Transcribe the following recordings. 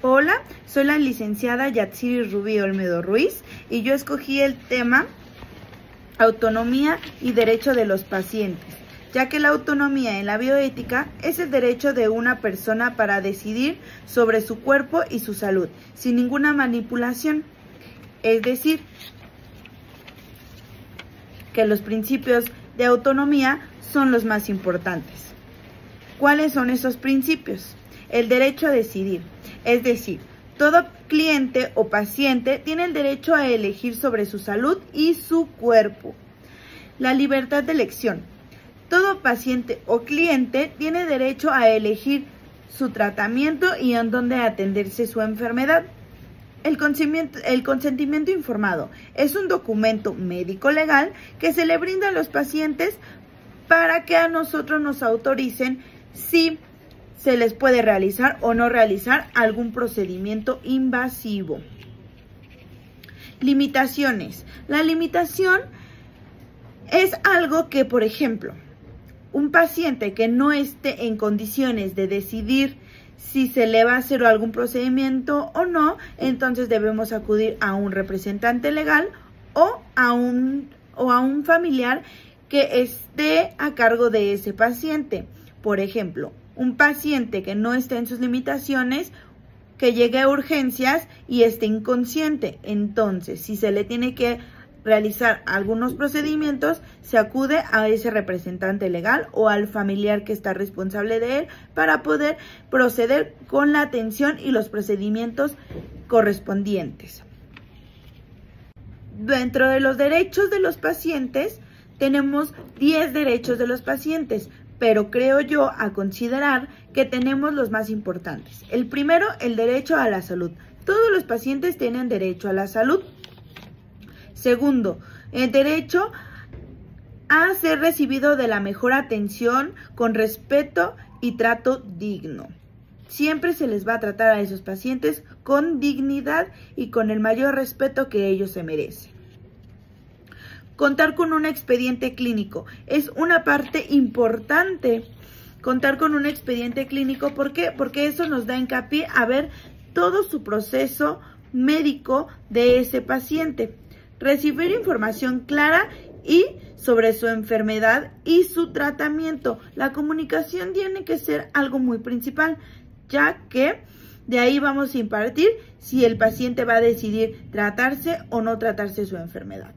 Hola, soy la licenciada Yatsiri Rubí Olmedo Ruiz y yo escogí el tema autonomía y derecho de los pacientes, ya que la autonomía en la bioética es el derecho de una persona para decidir sobre su cuerpo y su salud, sin ninguna manipulación. Es decir, que los principios de autonomía son los más importantes. ¿Cuáles son esos principios? El derecho a decidir, es decir, todo cliente o paciente tiene el derecho a elegir sobre su salud y su cuerpo. La libertad de elección. Todo paciente o cliente tiene derecho a elegir su tratamiento y en dónde atenderse su enfermedad. El consentimiento informado es un documento médico legal que se le brinda a los pacientes para que a nosotros nos autoricen si se les puede realizar o no realizar algún procedimiento invasivo. Limitaciones. La limitación es algo que, por ejemplo, un paciente que no esté en condiciones de decidir si se le va a hacer algún procedimiento o no, entonces debemos acudir a un representante legal o a un familiar que esté a cargo de ese paciente. Por ejemplo, un paciente que no esté en sus limitaciones, que llegue a urgencias y esté inconsciente. Entonces, si se le tiene que realizar algunos procedimientos, se acude a ese representante legal o al familiar que está responsable de él para poder proceder con la atención y los procedimientos correspondientes. Dentro de los derechos de los pacientes, tenemos 10 derechos de los pacientes, pero creo yo a considerar que tenemos los más importantes. El primero, el derecho a la salud. Todos los pacientes tienen derecho a la salud. Segundo, el derecho a ser recibido de la mejor atención, con respeto y trato digno. Siempre se les va a tratar a esos pacientes con dignidad y con el mayor respeto que ellos se merecen. Contar con un expediente clínico es una parte importante. Contar con un expediente clínico, ¿por qué? Porque eso nos da hincapié a ver todo su proceso médico de ese paciente. Recibir información clara y sobre su enfermedad y su tratamiento. La comunicación tiene que ser algo muy principal, ya que de ahí vamos a impartir si el paciente va a decidir tratarse o no tratarse su enfermedad.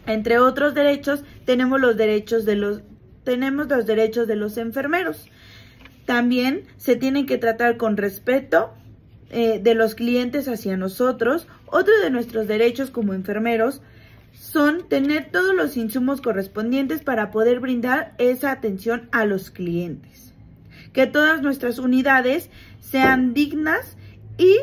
Entre otros derechos, tenemos los derechos de los enfermeros. También se tienen que tratar con respeto de los clientes hacia nosotros. Otro de nuestros derechos como enfermeros son tener todos los insumos correspondientes para poder brindar esa atención a los clientes. Que todas nuestras unidades sean dignas y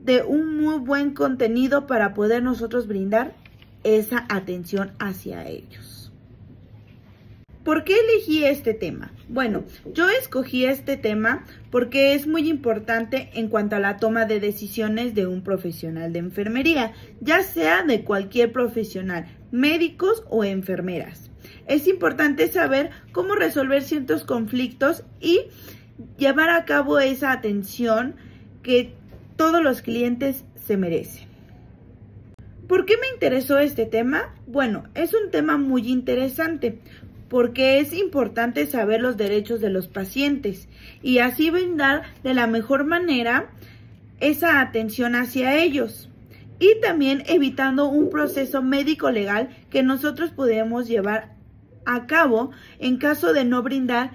de un muy buen contenido para poder nosotros brindar esa atención hacia ellos. ¿Por qué elegí este tema? Bueno, yo escogí este tema porque es muy importante en cuanto a la toma de decisiones de un profesional de enfermería, ya sea de cualquier profesional, médicos o enfermeras. Es importante saber cómo resolver ciertos conflictos y llevar a cabo esa atención que todos los clientes se merecen. ¿Por qué me interesó este tema? Bueno, es un tema muy interesante porque es importante saber los derechos de los pacientes y así brindar de la mejor manera esa atención hacia ellos y también evitando un proceso médico legal que nosotros podemos llevar a cabo en caso de no brindar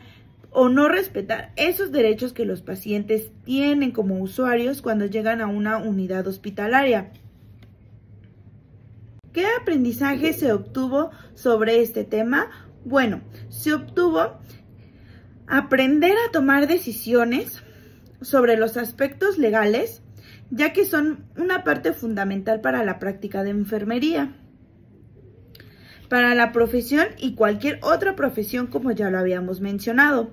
o no respetar esos derechos que los pacientes tienen como usuarios cuando llegan a una unidad hospitalaria. ¿Qué aprendizaje se obtuvo sobre este tema? Bueno, se obtuvo aprender a tomar decisiones sobre los aspectos legales, ya que son una parte fundamental para la práctica de enfermería, para la profesión y cualquier otra profesión, como ya lo habíamos mencionado,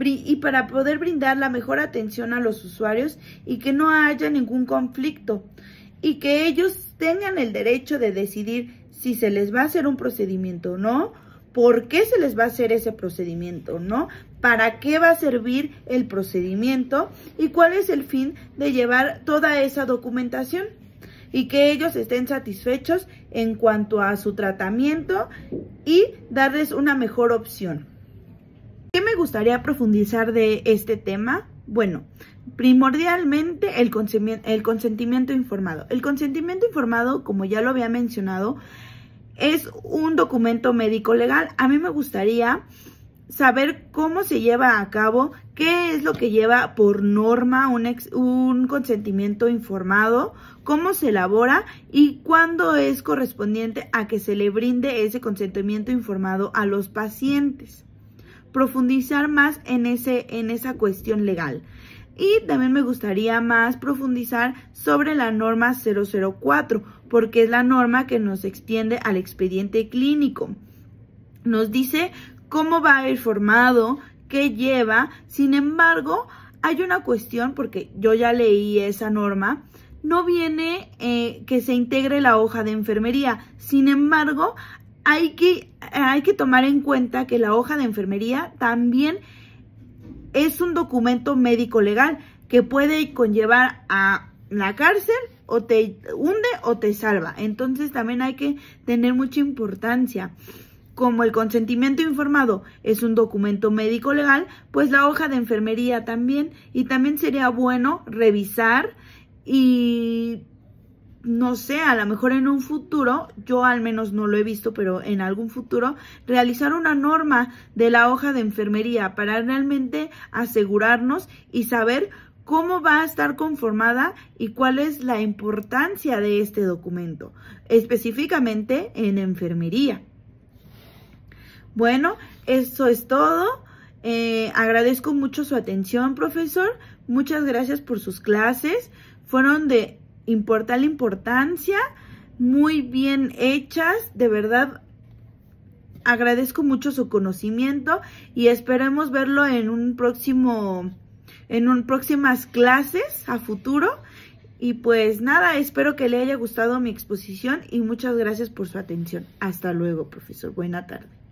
y para poder brindar la mejor atención a los usuarios y que no haya ningún conflicto y que ellos tengan el derecho de decidir si se les va a hacer un procedimiento o no, por qué se les va a hacer ese procedimiento o no, para qué va a servir el procedimiento y cuál es el fin de llevar toda esa documentación, y que ellos estén satisfechos en cuanto a su tratamiento y darles una mejor opción. ¿Qué me gustaría profundizar de este tema? Bueno, primordialmente el consentimiento informado. El consentimiento informado, como ya lo había mencionado, es un documento médico legal. A mí me gustaría saber cómo se lleva a cabo, qué es lo que lleva por norma un consentimiento informado, cómo se elabora y cuándo es correspondiente a que se le brinde ese consentimiento informado a los pacientes. Profundizar más en esa cuestión legal. Y también me gustaría más profundizar sobre la norma 004, porque es la norma que nos extiende al expediente clínico. Nos dice cómo va a ir formado, qué lleva. Sin embargo, hay una cuestión, porque yo ya leí esa norma, no viene que se integre la hoja de enfermería. Sin embargo, hay que tomar en cuenta que la hoja de enfermería también es un documento médico legal que puede conllevar a la cárcel, o te hunde o te salva. Entonces también hay que tener mucha importancia. Como el consentimiento informado es un documento médico legal, pues la hoja de enfermería también. Y también sería bueno revisar y, no sé, a lo mejor en un futuro, yo al menos no lo he visto, pero en algún futuro, realizar una norma de la hoja de enfermería para realmente asegurarnos y saber cómo va a estar conformada y cuál es la importancia de este documento, específicamente en enfermería. Bueno, eso es todo. Agradezco mucho su atención, profesor. Muchas gracias por sus clases. Fueron de tal importancia, muy bien hechas. De verdad, agradezco mucho su conocimiento y esperemos verlo en próximas clases a futuro. Y pues nada, espero que le haya gustado mi exposición y muchas gracias por su atención. Hasta luego, profesor. Buena tarde.